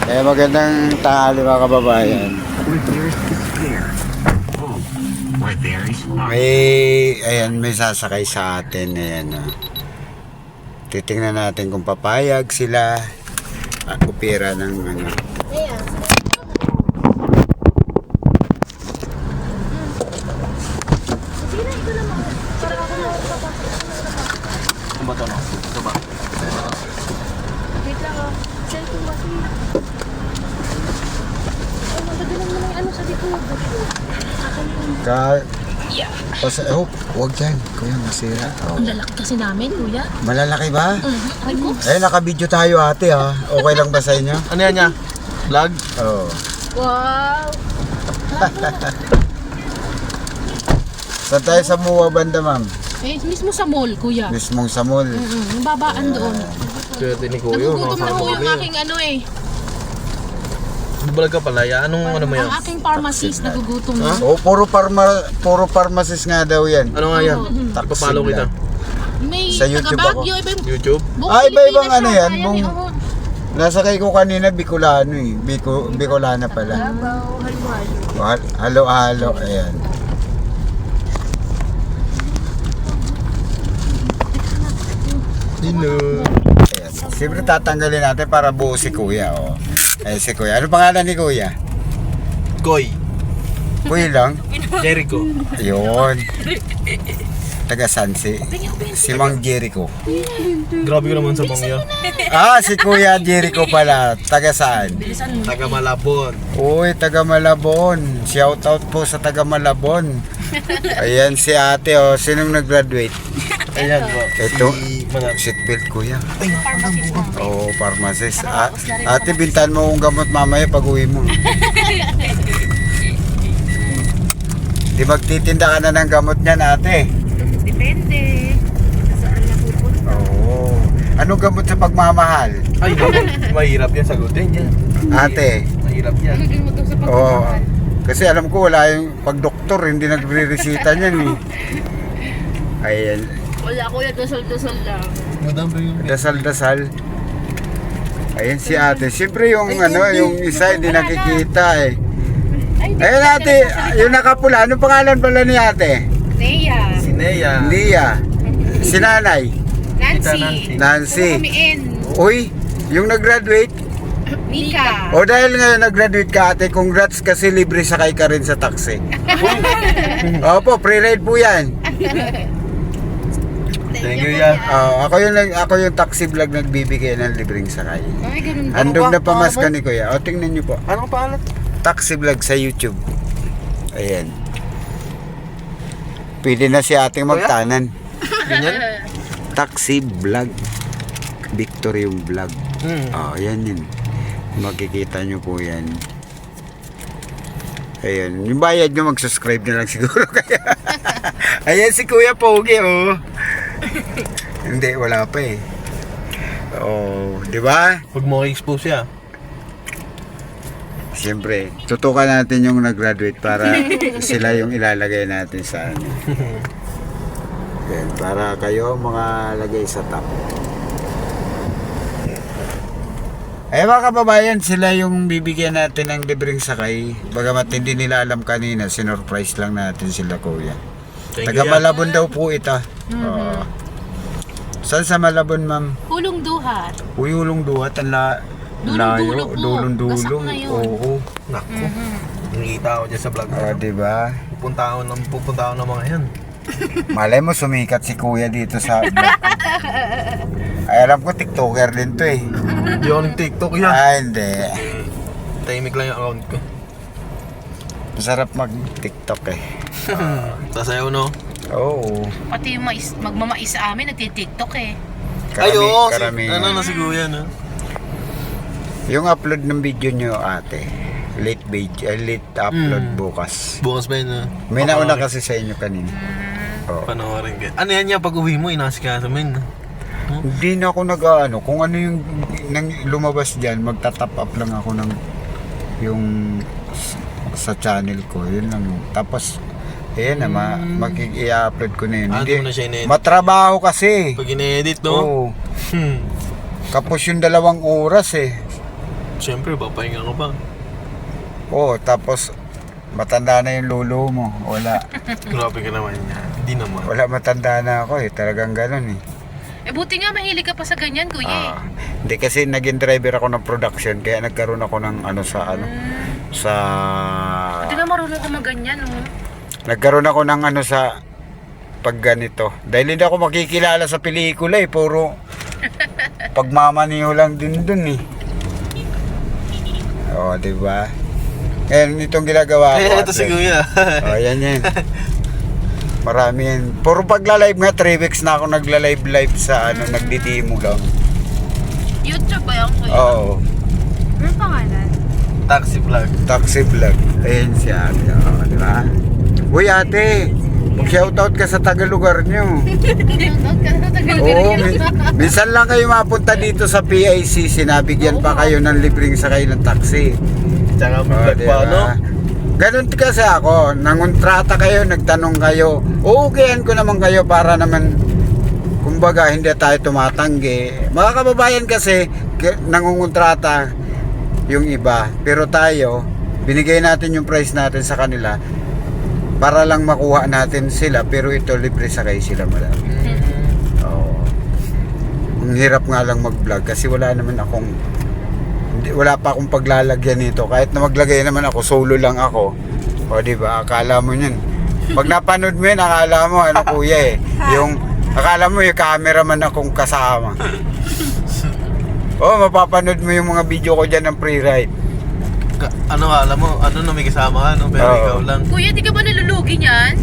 Magandang tanghali mga kababayan. May sasakay sa atin. Ayan, titingnan natin kung papayag sila at kupira ng ano. Huwag dyan, kuya, masira. Ang lalaki kasi namin, kuya. Malalaki ba? Ay ko. Naka-video tayo ate ha. Okay lang ba sa inyo? Ano yan niya? Vlog? Oo. Wow! Saan tayo sa Muwa banda, ma'am? Mismo sa mall, kuya. Mismong sa mall. Yung babaan doon. Swerte ni Kuya. Nagugutom na po yung aking ano eh. Vlog ka pala, ya? Anong ano mo yan? Ang aking pharmacist nagugutom na. Puro pharmacist nga daw yan. Ano nga yan? Taxi Papalo kita. May Sa YouTube taga-Baguio, ibang YouTube? ibang ano yan, Ayan, nasakay ko kanina Bicolano eh. Bicolana pala. Halo-halo, ayan. Hello. Ayan. Siyempre tatanggalin natin para buo si Kuya. Oh. Si Kuya. Ano pangalan ni Kuya? Koy. Kuya lang? Jericho. Ayun. Taga Sansi. Si Mang Jericho. Grabe ko naman sa bangya. Si Kuya Jericho pala. Taga saan? Taga Malabon. Uy, taga Malabon. Shout out po sa taga Malabon. Ayan si ate, sinong nag-graduate? Ayan po. Ito, Manap. seatbelt kuya. Pharmacist na. Oo, pharmacist. Ate, bintan mo kung gamot mamaya pag uwi mo. Di magtitinda ka na ng gamot niyan, ate. Depende. Saan na pupunta? Oo. Anong gamot sa pagmamahal? Ay, mahirap yan sagutin yan. Ate. Mahirap yan. Oo. Kasi alam ko wala yung pag-doktor, hindi nagre-resita niyan eh. Ayan. Wala kuya, dasal-dasal lang. Madam ba yung... Dasal-dasal. Ayan si ate. Siyempre yung yung isa hindi nakikita eh. Ayan ate, yung nakapula. Anong pangalan pala ni ate? Nea. Si Nea. Lia. Si nanay. Nancy. Nancy. Kumiin. Uy, yung nag-graduate. Mika. O dahil ngayon nag-graduate ka ate, congrats kasi libre sakay ka rin sa taxi. Opo, pre-ride po yan. Thank you, ya. Ako yung taxi vlog nagbibigay ng libreng sakay. Ay, ganun ba? Handog na pamaska ni Kuya. Tingnan nyo po. Anong pangalan? Taxi vlog sa YouTube. Ayan. Pwede na si ating magtanan. Ganyan? Taxi vlog. Victory yung vlog. Ayan yun. Makikita nyo po yan. Ayan. Yung bayad nyo mag-subscribe na lang siguro. Ayan si Kuya Pogi, Hindi, wala pa eh. Di ba? Huwag mo i-expose ya. Siyempre, tutukan natin yung nag-graduate para sila yung ilalagay natin sa ano. Yan, para kayo mga lagay sa top. Mga kababayan, sila yung bibigyan natin ng libreng sakay. Bagamat hindi nila alam kanina, sinurprise lang natin sila kuya. Taga Malabon daw po ito. Saan sa Malabon, ma'am? Hulong duhat. Uyulong duhat, ang layo, po. dulong-dulong. Gasak na yun. Oo. Naku. Nakikita ako dyan sa vlog. Diba? Pupunta ako ng mga yan. Malay mo, sumikat si kuya dito sa vlog ko. Ay, alam ko, tiktoker din to eh. Di ako nag-tiktok yan. Hindi. Tahimik lang yung account ko. Masarap mag-tiktok eh. Sasayaw no? Oo. Pati yung magmamais sa amin, nagtitiktok eh. Karami. Ano na si Kuya, no? Yung upload ng video nyo, ate. Late upload bukas. Bukas ba yun, no? May nauna kasi sa inyo kanina. Panoorin ka. Ano yan niya pag uwi mo, inasikaso mo yun. Hindi na ako kung ano yung lumabas dyan, magta-top up lang ako ng yung sa channel ko, yun lang. Tapos ayan na, mag-i-upload ko na yun. Ano Hindi, mo na siya in-edit? matrabaho kasi. Pag in-edit, no? Oo. Kapos yung 2 oras eh. Siyempre, papahinga ka ba? Oo, tapos matanda na yung lolo mo. Wala. Grabe ka naman yan. Hindi naman. Wala, matanda na ako eh. Talagang ganun eh. Eh buti nga mahilig ka pa sa ganyan, kuya eh. Hindi kasi naging driver ako ng production kaya nagkaroon ako ng sa Buti nga marunong ka maganyan, oh. nagkaroon ako ng sa pag ganito. Dahil hindi ako makikilala sa pelikula eh, puro pagmamaniho lang din dun eh. Oh, di ba? Ngayon itong ginagawa ko. Kaya ito si Kuya. Oh, yan. Marami yan. Puro pagla-live nga, 3 weeks na ako nagla-live sa nagdidemo lang. YouTube ba yan, kuya? Oo. Ano pangalan? Taxi vlog. Taxi vlog. Ayan si ate. Oh, di ba? Uy ate, mag-shoutout ka sa taga-lugar nyo. Oo, minsan lang kayo mapunta dito sa PIC, sinabigyan pa kayo ng libreng sakay ng taxi. Tsaka may Oh, vlog pa, no? Ganun kasi ako, nangontrata kayo, nagtanong kayo, uukihan ko naman kayo para naman, kumbaga, hindi tayo tumatanggi. Mga kababayan kasi, nangungontrata yung iba, pero tayo, binigay natin yung price natin sa kanila, para lang makuha natin sila, pero ito, libre sakay sila marami. Oo. Ang hirap nga lang mag-vlog kasi wala pa akong paglalagyan nito. Kahit na maglagay naman ako, solo lang ako. O di ba? Akala mo yun. Pag napanood mo yun, akala mo kuya eh. Akala mo yung cameraman akong kasama. Mapapanood mo yung mga video ko dyan ng pre-ride. Alam mo, na may kasama ka, no? Pero Oo. ikaw lang. Kuya, di ka ba nalulugi niyan?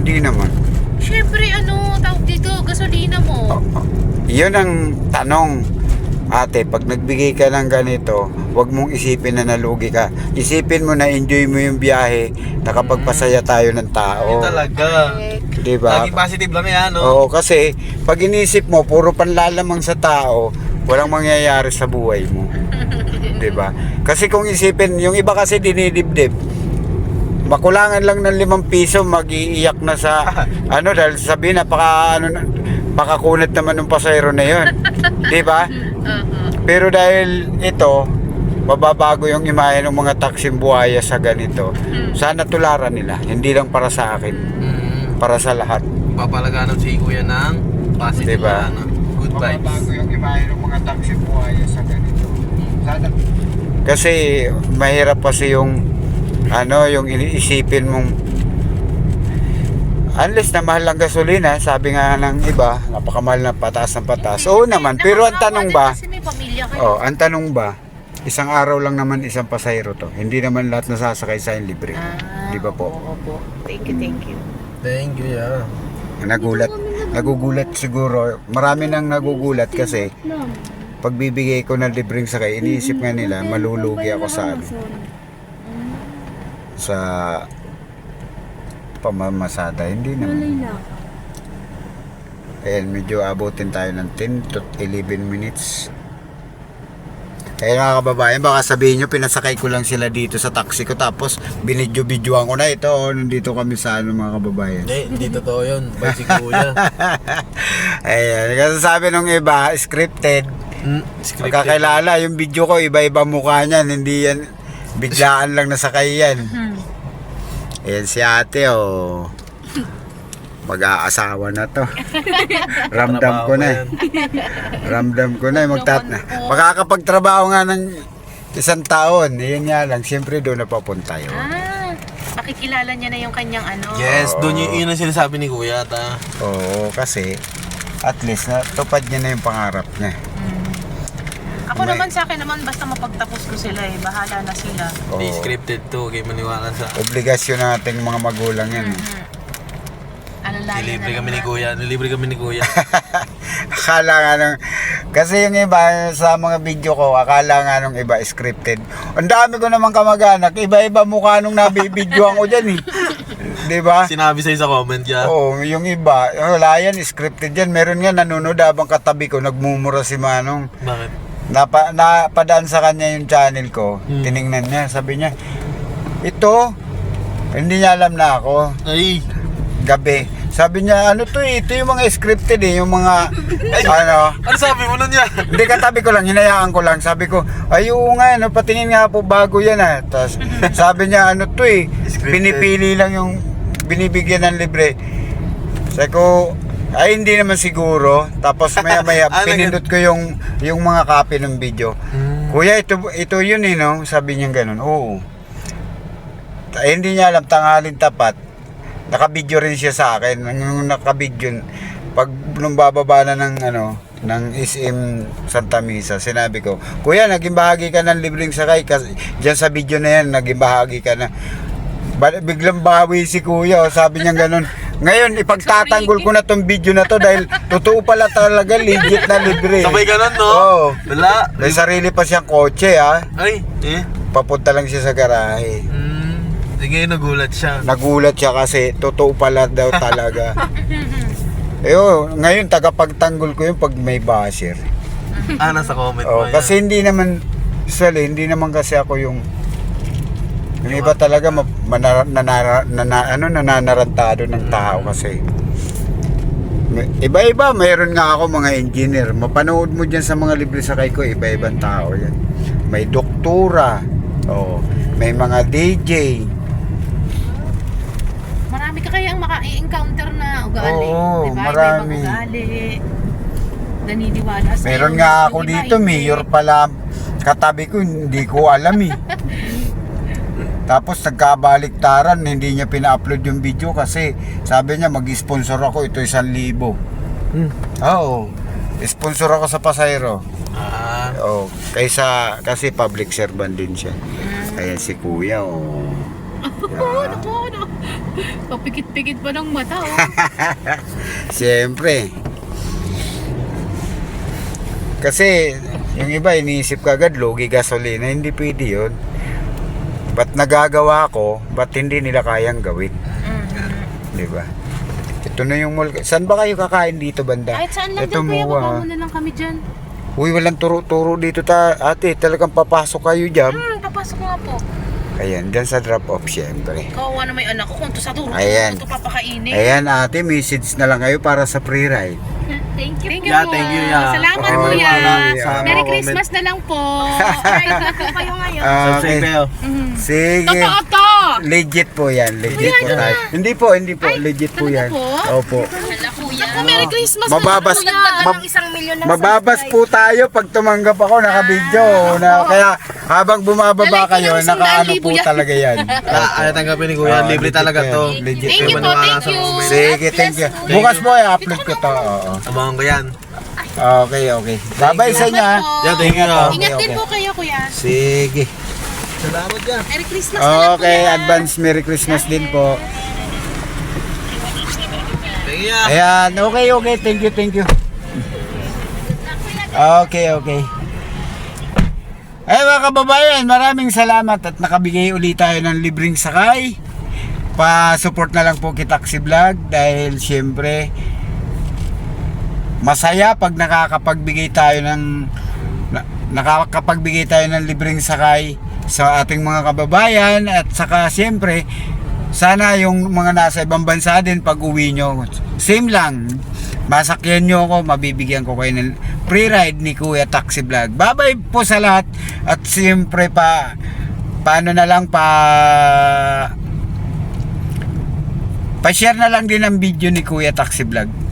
Hindi naman. Siyempre, tawag dito, gasolina mo. Yun ang tanong. Ate, pag nagbigay ka ng ganito, huwag mong isipin na nalugi ka. Isipin mo na enjoy mo yung biyahe, nakapagpasaya tayo ng tao. Yun talaga. Di ba? Lagi positive lang yan, no? Oo, kasi pag inisip mo, puro panlalamang sa tao, walang mangyayari sa buhay mo. Di ba? Kasi kung isipin, yung iba kasi dinidibdib, makulangan lang ng 5 piso, mag-iiyak na sa, dahil sabihin, pakakunat naman ng pasayro na yun. Di ba? Pero dahil ito, mababago yung imahe ng mga taksim buhaya sa ganito. Sana tularan nila, hindi lang para sa akin, para sa lahat. Papalaganap si Kuya ng positive Diba? na, good vibes. Mababago yung imahe ng mga taksim buhaya sa ganito. Sana. Kasi mahirap kasi yung yung iniisipin mong unless na mahal ang gasolina, sabi nga ng iba, napakamahal na pataas ng pataas. Oo naman, pero ang tanong ba, Kasi may pamilya kayo. ang tanong ba, isang araw lang naman isang pasahero to. Hindi naman lahat nasasakay sa yung libre. Di ba po? Opo. Thank you, thank you. Thank you, yeah. Nagugulat siguro. Marami nang nagugulat kasi pagbibigay ko ng libreng sakay, iniisip nga nila, malulugi ako sa pamamasada. Hindi naman. Ayan, medyo abutin tayo ng 10 to 11 minutes. Kaya mga kababayan, baka sabihin nyo, pinasakay ko lang sila dito sa taxi ko, tapos binidyo-bidyoan ko na ito. Nandito kami sa mga kababayan. Hindi totoo yun. Bye si Kuya. Ayan, kasi sabi nung iba, scripted. Scripted. Pagkakilala, yung video ko, iba-iba mukha niyan. Hindi yan, biglaan lang nasakay yan. Ayan si ate, mag-aasawa na to. Ramdam ko na. Ramdam ko na. Makakapagtrabaho nga ng 1 taon. Yun nga lang. Siyempre doon na papunta yun. Makikilala niya na yung kanyang Yes, doon yun ang sinasabi ni Kuya. Oo, kasi at least natupad niya na yung pangarap niya. Ako naman sa akin naman, basta mapagtapos ko sila bahala na sila. Hindi scripted to, kaya maniwala sa... Obligasyon nating mga magulang yan. Nilibre kami ni Kuya. Akala nga nung, kasi yung iba sa mga video ko, akala nga nung iba scripted. Ang dami ko naman kamag-anak, iba-iba mukha nung nabibidyoan ko dyan eh. Diba? Sinabi sa'yo sa comment yan. Oo, yung iba, wala yan, scripted yan. Meron nga nanonood habang katabi ko, nagmumura si Manong. Bakit? Napadaan sa kanya yung channel ko, tiningnan niya, sabi niya, ito, hindi niya alam na ako. Ay! Gabi, Sabi niya, ano to eh, ito yung mga scripted eh, yung mga, ano, Ano sabi mo nun yan? hindi katabi ko lang, hinayaan ko lang. Sabi ko, ay oo nga, ano, patingin nga po bago yan ah. Tapos sabi niya, ano to eh, Scripted. pinipili lang yung binibigyan ng libre. Sabi ko, ay hindi naman siguro. Tapos maya-maya, Ano pinindot ko yung mga copy ng video. Kuya, ito yun eh, no? Sabi niya ganun, oo. Ay, hindi niya alam, tanghalin tapat. Nakabidyo rin siya sa akin. Nung nakabidyo, pag nung bababa na ng ano, ng SM Santa Misa, sinabi ko, Kuya, naging bahagi ka ng libreng sakay kasi diyan sa video na yan, naging bahagi ka na. Biglang bawi si Kuya, sabi niya ganun. Ngayon, ipagtatanggol ko na tong video na to dahil totoo pala talaga, legit na libre. Sabay ganun, no? Oo. Wala. May sarili pa siyang kotse, ha. Ay, Papunta lang siya sa garahe. Sige, nagulat siya. Nagulat siya kasi totoo pala daw talaga. Ngayon tagapagtanggol ko yun pag may basher. Nasa comment mo yan. Kasi hindi naman hindi naman kasi ako yung iba talaga nananarantado ng tao kasi. Iba-iba, mayroon nga ako mga engineer. Mapanood mo dyan sa mga libre sakay ko, iba-ibang tao yan. May doktora, may mga DJ. Marami ka kayang maka-encounter na ugali. Oo, diba? marami. Iba-ibang ugali. Naniniwala sa'yo. Meron nga ako Yung iba, dito, hindi. mayor pala katabi ko, hindi ko alam eh. Tapos nagkabaliktaran, hindi niya pina-upload yung video kasi sabi niya mag-sponsor ako, ito 1,000. Oo. Sponsor ako sa Pasayro. Kasi public servant din siya. Ayan si Kuya, Naku. Papikit-pikit pa ng mata, oh. Siyempre. Kasi yung iba iniisip ka agad, logi gasolina, hindi pwede yun. Ba't nagagawa ko, ba't hindi nila kayang gawin? Diba? Ito na yung mall. Saan ba kayo kakain dito, banda? Kahit saan lang Ito dyan, kuya, mo, baba mo na lang kami dyan. Uy, walang turo-turo dito ate. Talagang papasok kayo dyan. Papasok nga po. Ayan, dyan sa drop-off syempre. Kawawa na may anak ko kung ito sa turo. Ayan. Ito papakainin. Ayan ate, message na lang kayo para sa pre-ride. Thank you. Thank you, Yeah, po. thank you, yeah. Salamat, Okay, kuya. salamat. Merry Christmas na lang po. Alright, po kayo ngayon. Subscribe kayo. Sige. Totoo to. Legit po yan. Legit po tayo. Hindi po. Legit po yan. talaga po? Opo. Hala, kuya. Ako, Merry Christmas Mababas. na lang, kuya. Mab- Ng 1 million na Mababas po tayo pag tumanggap ako naka-video. Kaya habang bumababa Lalaki kayo, ng naka-ano 100,000 po yan. talaga yan. Ayaw tanggapin ni Kuya. Libre legit talaga po to. yan. Legit Thank po you yan. po, thank you. Sige, thank you. Bukas po i-upload ko to. Oo. Abangan ko yan. Okay. Bye-bye sa inyo. ha. Yeah, thank you. Ingat din po kayo, kuya. Sige. Salamat yan. Merry Christmas na lang, Okay, kuya. advance Merry Christmas din po. Thank you. Ayan, okay. Thank you. Okay. Ay mga kababayan, maraming salamat at nakabigay ulit tayo ng libreng sakay. Pa-support na lang po kay Taxi Vlog dahil syempre masaya pag nakakapagbigay tayo ng libreng sakay sa ating mga kababayan at saka syempre sana yung mga nasa ibang bansa din pag uwi nyo same lang, masakyan nyo ako, mabibigyan ko kayo ng free ride ni Kuya Taxi Vlog. Bye bye po sa lahat at syempre pa-share na lang din ang video ni Kuya Taxi Vlog.